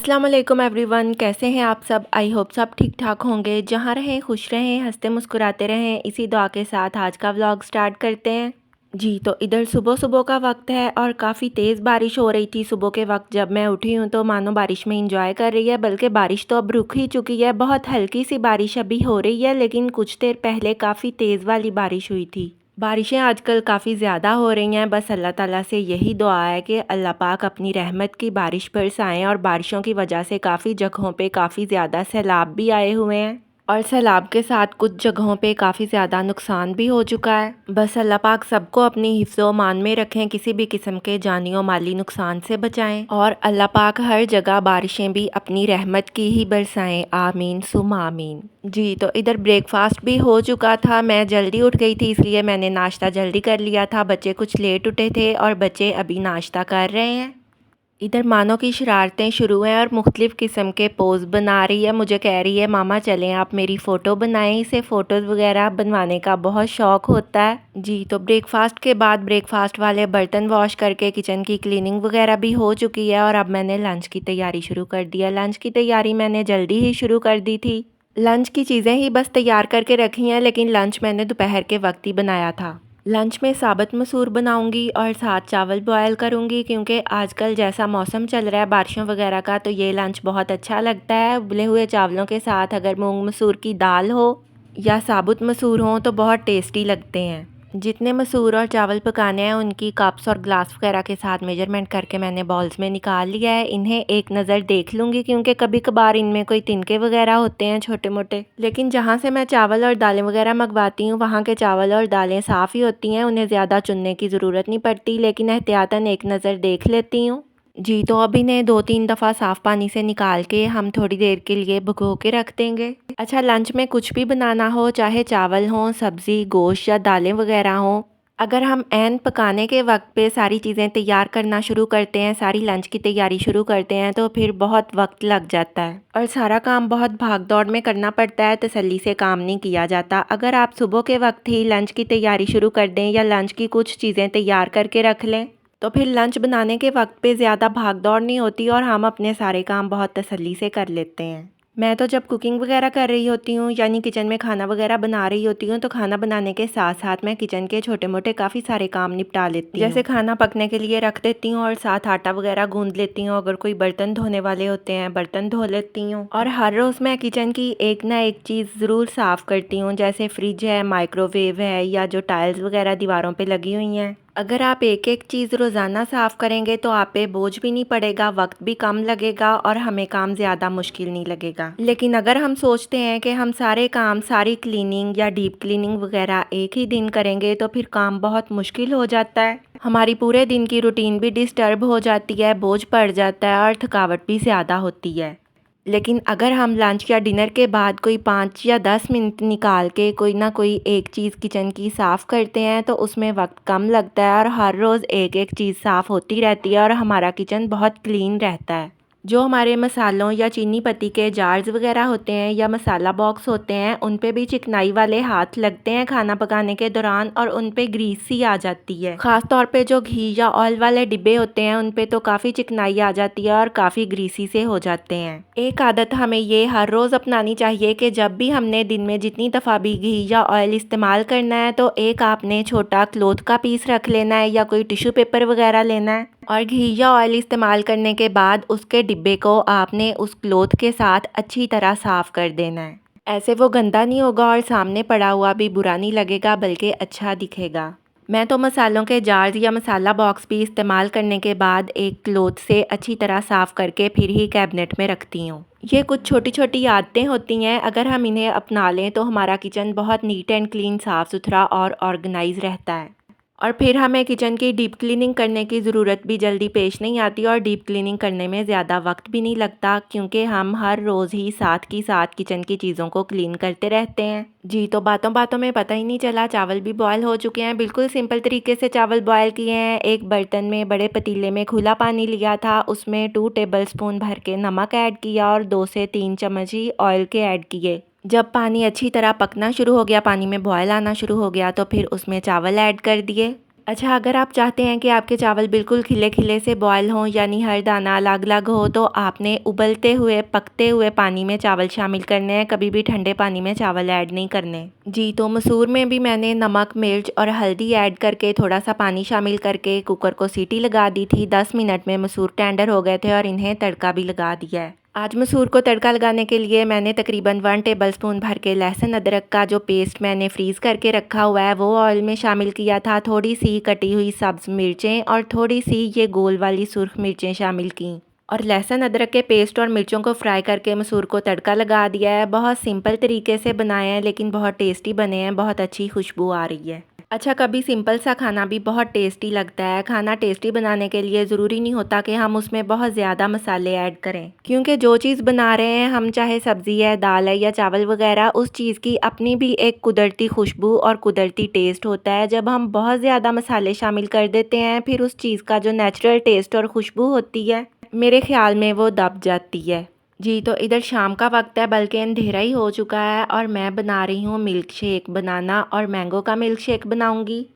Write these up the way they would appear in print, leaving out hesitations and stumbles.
अस्सलाम वालेकुम एवरीवन, कैसे हैं आप सब। आई होप सब ठीक ठाक होंगे। जहाँ रहें खुश रहें, हंसते मुस्कुराते रहें, इसी दुआ के साथ आज का व्लॉग स्टार्ट करते हैं। जी तो इधर सुबह सुबह का वक्त है और काफ़ी तेज़ बारिश हो रही थी। सुबह के वक्त जब मैं उठी हूँ तो मानो बारिश में इंजॉय कर रही है, बल्कि बारिश तो अब रुक ही चुकी है। बहुत हल्की सी बारिश अभी हो रही है, लेकिन कुछ देर पहले काफ़ी तेज़ वाली बारिश हुई थी। बारिशें आजकल काफ़ी ज़्यादा हो रही हैं। बस अल्लाह ताला से यही दुआ है कि अल्लाह पाक अपनी रहमत की बारिश बरसाएं। और बारिशों की वजह से काफ़ी जगहों पे काफ़ी ज़्यादा सैलाब भी आए हुए हैं और सैलाब के साथ कुछ जगहों पे काफ़ी ज़्यादा नुकसान भी हो चुका है। बस अल्लाह पाक सबको अपनी हिफ्ज़ो मान में रखें, किसी भी किस्म के जानी और माली नुकसान से बचाएं और अल्लाह पाक हर जगह बारिशें भी अपनी रहमत की ही बरसाएं। आमीन सुम आमीन। जी तो इधर ब्रेकफास्ट भी हो चुका था। मैं जल्दी उठ गई थी, इसलिए मैंने नाश्ता जल्दी कर लिया था। बच्चे कुछ लेट उठे थे और बच्चे अभी नाश्ता कर रहे हैं। इधर मानो की शरारतें शुरू हैं और मुख्तलिफ़ किस्म के पोज़ बना रही है। मुझे कह रही है मामा चलें आप मेरी फ़ोटो बनाएं। इसे फ़ोटोज़ वगैरह बनवाने का बहुत शौक़ होता है। जी तो ब्रेकफास्ट के बाद ब्रेकफास्ट वाले बर्तन वॉश करके किचन की क्लीनिंग वगैरह भी हो चुकी है और अब मैंने लंच की तैयारी शुरू कर दी है। लंच की तैयारी मैंने जल्दी ही शुरू कर दी थी। लंच की चीज़ें ही बस तैयार करके रखी हैं, लेकिन लंच मैंने दोपहर के वक्त ही बनाया था। लंच में साबुत मसूर बनाऊंगी और साथ चावल बॉयल करूंगी, क्योंकि आजकल जैसा मौसम चल रहा है बारिशों वगैरह का, तो ये लंच बहुत अच्छा लगता है। उबले हुए चावलों के साथ अगर मूंग मसूर की दाल हो या साबुत मसूर हो तो बहुत टेस्टी लगते हैं। जितने मसूर और चावल पकाने हैं उनकी कप्स और ग्लास वगैरह के साथ मेजरमेंट करके मैंने बॉल्स में निकाल लिया है। इन्हें एक नज़र देख लूँगी, क्योंकि कभी कभार इनमें कोई तिनके वगैरह होते हैं छोटे मोटे। लेकिन जहाँ से मैं चावल और दालें वगैरह मंगवाती हूँ वहाँ के चावल और दालें साफ़ ही होती हैं, उन्हें ज़्यादा चुनने की ज़रूरत नहीं पड़ती, लेकिन एहतियातन एक नज़र देख लेती हूँ। जी तो अब इन्हें 2-3 दफ़ा साफ़ पानी से निकाल के हम थोड़ी देर के लिए भिगो के रख देंगे। अच्छा, लंच में कुछ भी बनाना हो, चाहे चावल हों, सब्ज़ी, गोश्त या दालें वगैरह हों, अगर हम ऐन पकाने के वक्त पे सारी चीज़ें तैयार करना शुरू करते हैं, सारी लंच की तैयारी शुरू करते हैं, तो फिर बहुत वक्त लग जाता है और सारा काम बहुत भाग दौड़ में करना पड़ता है, तसल्ली से काम नहीं किया जाता। अगर आप सुबह के वक्त ही लंच की तैयारी शुरू कर दें या लंच की कुछ चीज़ें तैयार करके रख लें, तो फिर लंच बनाने के वक्त पे ज़्यादा भाग दौड़ नहीं होती और हम अपने सारे काम बहुत तसल्ली से कर लेते हैं। मैं तो जब कुकिंग वगैरह कर रही होती हूँ, यानी किचन में खाना वगैरह बना रही होती हूँ, तो खाना बनाने के साथ साथ मैं किचन के छोटे मोटे काफ़ी सारे काम निपटा लेती हूँ। जैसे खाना पकने के लिए रख देती हूँ और साथ आटा वगैरह गूंद लेती हूँ। अगर कोई बर्तन धोने वाले होते हैं बर्तन धो लेती हूँ। और हर रोज़ मैं किचन की एक ना एक चीज़ ज़रूर साफ़ करती हूँ, जैसे फ्रिज है, माइक्रोवेव है या जो टाइल्स वगैरह दीवारों पर लगी हुई हैं। अगर आप एक एक चीज़ रोज़ाना साफ़ करेंगे तो आप पे बोझ भी नहीं पड़ेगा, वक्त भी कम लगेगा और हमें काम ज़्यादा मुश्किल नहीं लगेगा। लेकिन अगर हम सोचते हैं कि हम सारे काम, सारी क्लीनिंग या डीप क्लीनिंग वगैरह एक ही दिन करेंगे, तो फिर काम बहुत मुश्किल हो जाता है। हमारी पूरे दिन की रूटीन भी डिस्टर्ब हो जाती है, बोझ पड़ जाता है और थकावट भी ज़्यादा होती है। लेकिन अगर हम लंच या डिनर के बाद कोई 5 या 10 मिनट निकाल के कोई ना कोई एक चीज़ किचन की साफ़ करते हैं, तो उसमें वक्त कम लगता है और हर रोज़ एक एक चीज़ साफ़ होती रहती है और हमारा किचन बहुत क्लीन रहता है। जो हमारे मसालों या चीनी पत्ती के जार्स वगैरह होते हैं या मसाला बॉक्स होते हैं, उन पे भी चिकनाई वाले हाथ लगते हैं खाना पकाने के दौरान और उन पे ग्रीस सी आ जाती है। ख़ास तौर पे जो घी या ऑयल वाले डिब्बे होते हैं उन पे तो काफ़ी चिकनाई आ जाती है और काफ़ी ग्रीसी से हो जाते हैं। एक आदत हमें ये हर रोज़ अपनानी चाहिए कि जब भी हमने दिन में जितनी दफ़ा भी घी या ऑयल इस्तेमाल करना है, तो एक आपने छोटा क्लॉथ का पीस रख लेना है या कोई टिश्यू पेपर वगैरह लेना है और घी या ऑयल इस्तेमाल करने के बाद उसके डिब्बे को आपने उस क्लॉथ के साथ अच्छी तरह साफ़ कर देना है। ऐसे वो गंदा नहीं होगा और सामने पड़ा हुआ भी बुरा नहीं लगेगा, बल्कि अच्छा दिखेगा। मैं तो मसालों के जार्स या मसाला बॉक्स भी इस्तेमाल करने के बाद एक क्लॉथ से अच्छी तरह साफ़ करके फिर ही कैबिनेट में रखती हूँ। ये कुछ छोटी छोटी आदतें होती हैं, अगर हम इन्हें अपना लें तो हमारा किचन बहुत नीट एंड क्लीन, साफ़ सुथरा और ऑर्गेनाइज रहता है और फिर हमें किचन की डीप क्लीनिंग करने की ज़रूरत भी जल्दी पेश नहीं आती और डीप क्लीनिंग करने में ज़्यादा वक्त भी नहीं लगता, क्योंकि हम हर रोज़ ही साथ की साथ किचन की चीज़ों को क्लीन करते रहते हैं। जी तो बातों बातों में पता ही नहीं चला चावल भी बॉयल हो चुके हैं। बिल्कुल सिंपल तरीके से चावल बॉयल किए हैं। एक बर्तन में, बड़े पतीले में खुला पानी लिया था, उसमें 2 टेबलस्पून भर के नमक ऐड किया और 2 से 3 चम्मच ही ऑयल के ऐड किए। जब पानी अच्छी तरह पकना शुरू हो गया, पानी में बॉयल आना शुरू हो गया, तो फिर उसमें चावल ऐड कर दिए। अच्छा, अगर आप चाहते हैं कि आपके चावल बिल्कुल खिले खिले से बॉयल हों, यानी हर दाना अलग अलग हो, तो आपने उबलते हुए पकते हुए पानी में चावल शामिल करने हैं, कभी भी ठंडे पानी में चावल ऐड नहीं करने। जी, तो मसूर में भी मैंने नमक, मिर्च और हल्दी ऐड करके थोड़ा सा पानी शामिल करके कुकर को सीटी लगा दी थी। 10 मिनट में मसूर टेंडर हो गए थे और इन्हें तड़का भी लगा दिया है। आज मसूर को तड़का लगाने के लिए मैंने तकरीबन 1 टेबलस्पून भर के लहसुन अदरक का जो पेस्ट मैंने फ्रीज़ करके रखा हुआ है वो ऑयल में शामिल किया था। थोड़ी सी कटी हुई सब्ज़ मिर्चें और थोड़ी सी ये गोल वाली सुर्ख मिर्चें शामिल की और लहसुन अदरक के पेस्ट और मिर्चों को फ्राई करके मसूर को तड़का लगा दिया है। बहुत सिंपल तरीके से बनाए हैं लेकिन बहुत टेस्टी बने हैं, बहुत अच्छी खुशबू आ रही है। अच्छा, कभी सिंपल सा खाना भी बहुत टेस्टी लगता है। खाना टेस्टी बनाने के लिए ज़रूरी नहीं होता कि हम उसमें बहुत ज़्यादा मसाले ऐड करें, क्योंकि जो चीज़ बना रहे हैं हम, चाहे सब्ज़ी है, दाल है या चावल वगैरह, उस चीज़ की अपनी भी एक कुदरती खुशबू और कुदरती टेस्ट होता है। जब हम बहुत ज़्यादा मसाले शामिल कर देते हैं फिर उस चीज़ का जो नेचुरल टेस्ट और खुशबू होती है, मेरे ख्याल में वो दब जाती है। जी, तो इधर शाम का वक्त है, बल्कि अंधेरा ही हो चुका है और मैं बना रही हूँ मिल्क शेक। बनाना और मैंगो का मिल्क शेक बनाऊँगी।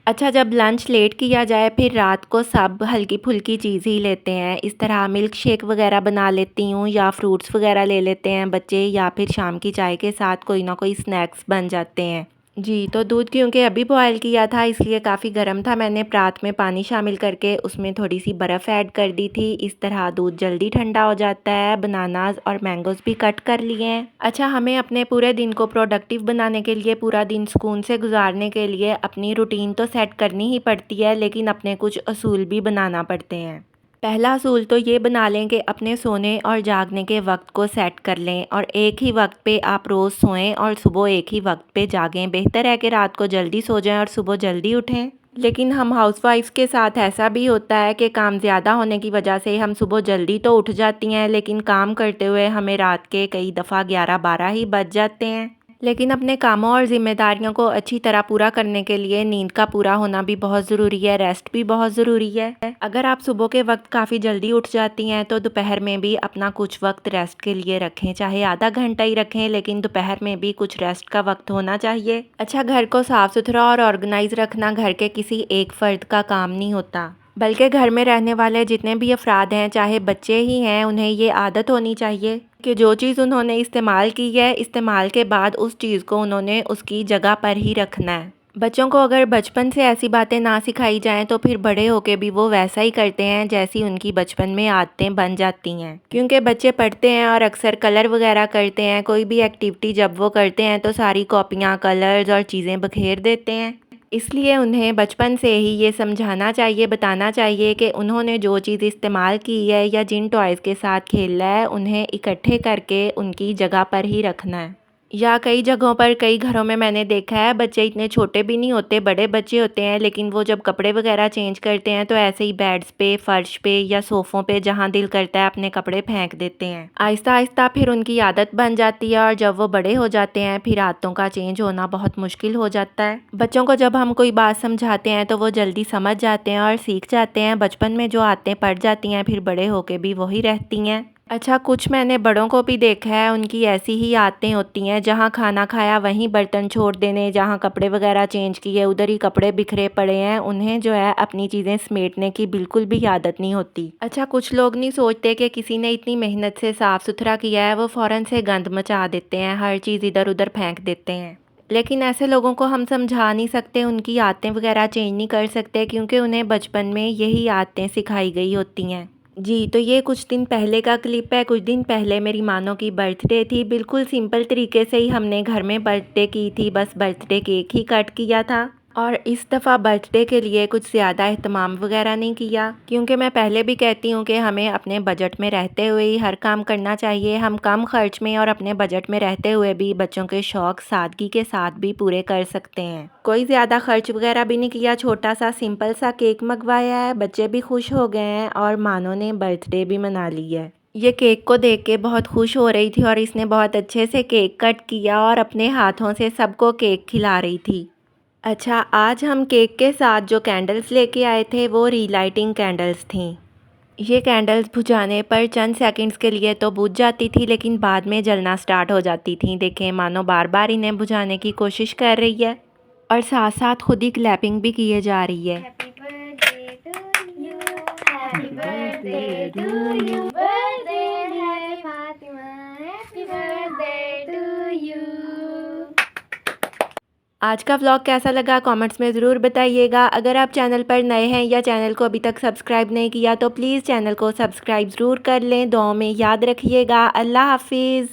अच्छा, जब लंच लेट किया जाए फिर रात को सब हल्की फुल्की चीज़ ही लेते हैं। इस तरह मिल्क शेक वगैरह बना लेती हूँ या फ्रूट्स वगैरह ले लेते हैं बच्चे, या फिर शाम की चाय के साथ कोई ना कोई स्नैक्स बन जाते हैं। जी, तो दूध क्योंकि अभी बॉयल किया था इसलिए काफ़ी गर्म था, मैंने परात में पानी शामिल करके उसमें थोड़ी सी बर्फ़ ऐड कर दी थी। इस तरह दूध जल्दी ठंडा हो जाता है। बनानास और मैंगोज़ भी कट कर लिए हैं। अच्छा, हमें अपने पूरे दिन को प्रोडक्टिव बनाने के लिए, पूरा दिन सुकून से गुजारने के लिए अपनी रूटीन तो सेट करनी ही पड़ती है, लेकिन अपने कुछ असूल भी बनाना पड़ते हैं। पहला असूल तो ये बना लें कि अपने सोने और जागने के वक्त को सेट कर लें और एक ही वक्त पे आप रोज़ सोएं और सुबह एक ही वक्त पे जागें। बेहतर है कि रात को जल्दी सो जाएं और सुबह जल्दी उठें। लेकिन हम हाउसवाइफ्स के साथ ऐसा भी होता है कि काम ज़्यादा होने की वजह से हम सुबह जल्दी तो उठ जाती हैं, लेकिन काम करते हुए हमें रात के कई दफ़ा 11-12 ही बज जाते हैं। लेकिन अपने कामों और ज़िम्मेदारियों को अच्छी तरह पूरा करने के लिए नींद का पूरा होना भी बहुत ज़रूरी है, रेस्ट भी बहुत ज़रूरी है। अगर आप सुबह के वक्त काफ़ी जल्दी उठ जाती हैं तो दोपहर में भी अपना कुछ वक्त रेस्ट के लिए रखें, चाहे आधा घंटा ही रखें, लेकिन दोपहर में भी कुछ रेस्ट का वक्त होना चाहिए। अच्छा, घर को साफ़ सुथरा और ऑर्गेनाइज रखना घर के किसी एक फ़र्द का काम नहीं होता, बल्कि घर में रहने वाले जितने भी अफराद हैं, चाहे बच्चे ही हैं, उन्हें ये आदत होनी चाहिए कि जो चीज़ उन्होंने इस्तेमाल की है, इस्तेमाल के बाद उस चीज़ को उन्होंने उसकी जगह पर ही रखना है। बच्चों को अगर बचपन से ऐसी बातें ना सिखाई जाएं तो फिर बड़े होके भी वो वैसा ही करते हैं जैसी उनकी बचपन में आदतें बन जाती हैं। क्योंकि बच्चे पढ़ते हैं और अक्सर कलर वगैरह करते हैं, कोई भी एक्टिविटी जब वो करते हैं तो सारी कॉपियाँ, कलर्स और चीज़ें बखेर देते हैं। इसलिए उन्हें बचपन से ही ये समझाना चाहिए, बताना चाहिए कि उन्होंने जो चीज़ इस्तेमाल की है या जिन टॉयज़ के साथ खेला है, उन्हें इकट्ठे करके उनकी जगह पर ही रखना है। या कई जगहों पर, कई घरों में मैंने देखा है बच्चे इतने छोटे भी नहीं होते, बड़े बच्चे होते हैं, लेकिन वो जब कपड़े वगैरह चेंज करते हैं तो ऐसे ही बेड्स पे, फर्श पे या सोफ़ों पे जहाँ दिल करता है अपने कपड़े फेंक देते हैं। आहिस्ता आहिस्ता फिर उनकी आदत बन जाती है और जब वो बड़े हो जाते हैं फिर आदतों का चेंज होना बहुत मुश्किल हो जाता है। बच्चों को जब हम कोई बात समझाते हैं तो वो जल्दी समझ जाते हैं और सीख जाते हैं। बचपन में जो आदतें पड़ जाती हैं फिर बड़े होके भी वही रहती हैं। अच्छा, कुछ मैंने बड़ों को भी देखा है, उनकी ऐसी ही आदतें होती हैं, जहाँ खाना खाया वहीं बर्तन छोड़ देने, जहाँ कपड़े वगैरह चेंज किए उधर ही कपड़े बिखरे पड़े हैं। उन्हें जो है अपनी चीज़ें समेटने की बिल्कुल भी आदत नहीं होती। अच्छा, कुछ लोग नहीं सोचते कि किसी ने इतनी मेहनत से साफ़ सुथरा किया है, वो फ़ौरन से गंद मचा देते हैं, हर चीज़ इधर उधर फेंक देते हैं। लेकिन ऐसे लोगों को हम समझा नहीं सकते, उनकी आदतें वगैरह चेंज नहीं कर सकते, क्योंकि उन्हें बचपन में यही आदतें सिखाई गई होती हैं। जी, तो ये कुछ दिन पहले का क्लिप है। कुछ दिन पहले मेरी मानो की बर्थडे थी। बिल्कुल सिंपल तरीके से ही हमने घर में बर्थडे की थी, बस बर्थडे केक ही कट किया था। और इस दफ़ा बर्थडे के लिए कुछ ज़्यादा एहतमाम वगैरह नहीं किया, क्योंकि मैं पहले भी कहती हूँ कि हमें अपने बजट में रहते हुए ही हर काम करना चाहिए। हम कम खर्च में और अपने बजट में रहते हुए भी बच्चों के शौक़ सादगी के साथ भी पूरे कर सकते हैं। कोई ज़्यादा खर्च वगैरह भी नहीं किया, छोटा सा सिंपल सा केक मंगवाया है, बच्चे भी खुश हो गए हैं और मानो ने बर्थडे भी मना ली है। ये केक को देख के बहुत खुश हो रही थी और इसने बहुत अच्छे से केक कट किया और अपने हाथों से सबको केक खिला रही थी। अच्छा, आज हम केक के साथ जो कैंडल्स लेके आए थे वो रीलाइटिंग कैंडल्स थीं। ये कैंडल्स बुझाने पर चंद सेकंड्स के लिए तो बुझ जाती थी, लेकिन बाद में जलना स्टार्ट हो जाती थी। देखें, मानो बार बार इन्हें बुझाने की कोशिश कर रही है। और साथ साथ खुद ही क्लैपिंग भी किए जा रही है। Happy birthday to you, happy birthday to you, birthday है Fatima, happy birthday to you. आज का व्लॉग कैसा लगा कमेंट्स में ज़रूर बताइएगा। अगर आप चैनल पर नए हैं या चैनल को अभी तक सब्सक्राइब नहीं किया तो प्लीज़ चैनल को सब्सक्राइब ज़रूर कर लें। दुआओं में याद रखिएगा। अल्लाह हाफिज़।